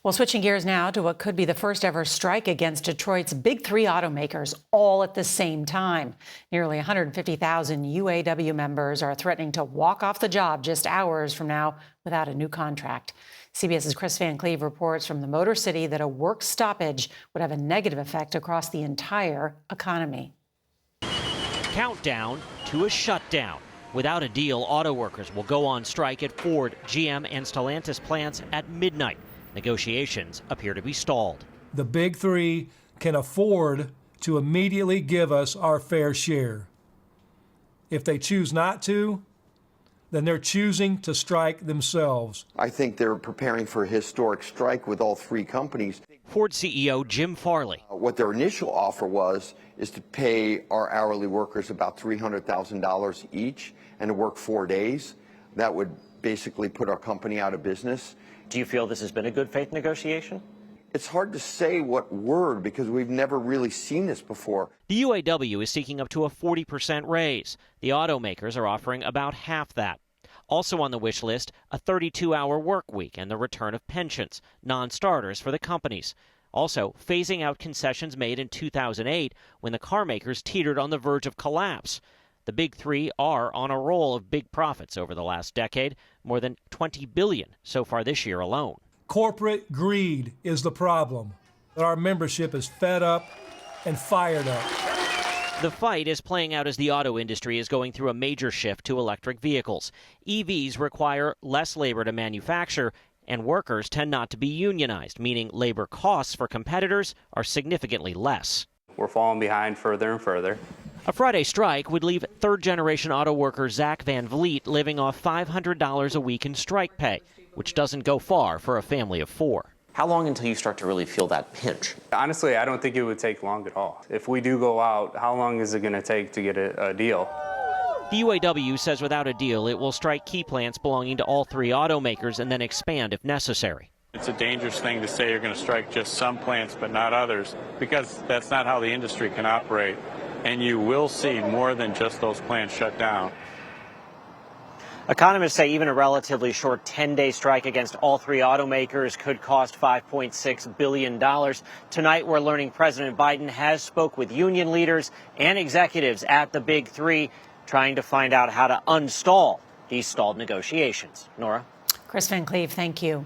Well, switching gears now to what could be the first ever strike against Detroit's big three automakers all at the same time. Nearly 150,000 UAW members are threatening to walk off the job just hours from now without a new contract. CBS's Kris Van Cleave reports from the Motor City that a work stoppage would have a negative effect across the entire economy. Countdown to a shutdown. Without a deal, auto workers will go on strike at Ford, GM, and Stellantis plants at midnight. Negotiations appear to be stalled. The big three can afford to immediately give us our fair share. If they choose not to, then they're choosing to strike themselves. I think they're preparing for a historic strike with all three companies. Ford CEO Jim Farley. What their initial offer is to pay our hourly workers about $300,000 each and to work 4 days. That would basically put our company out of business. Do you feel this has been a good faith negotiation? It's hard to say what word because we've never really seen this before. The UAW is seeking up to a 40% raise. The automakers are offering about half that. Also on the wish list, a 32-hour work week and the return of pensions, non-starters for the companies. Also, phasing out concessions made in 2008 when the car makers teetered on the verge of collapse. The big three are on a roll of big profits over the last decade, more than $20 billion so far this year alone. Corporate greed is the problem. Our membership is fed up and fired up. The fight is playing out as the auto industry is going through a major shift to electric vehicles. EVs require less labor to manufacture, and workers tend not to be unionized, meaning labor costs for competitors are significantly less. We're falling behind further and further. A Friday strike would leave third-generation auto worker Zach Van Vliet living off $500 a week in strike pay, which doesn't go far for a family of four. How long until you start to really feel that pinch? Honestly, I don't think it would take long at all. If we do go out, how long is it going to take to get a deal? The UAW says without a deal, it will strike key plants belonging to all three automakers and then expand if necessary. It's a dangerous thing to say you're going to strike just some plants but not others, because that's not how the industry can operate. And you will see more than just those plants shut down. Economists say even a relatively short 10-day strike against all three automakers could cost $5.6 billion. Tonight, we're learning President Biden has spoke with union leaders and executives at the big three, trying to find out how to unstall these stalled negotiations. Norah? Kris Van Cleave, thank you.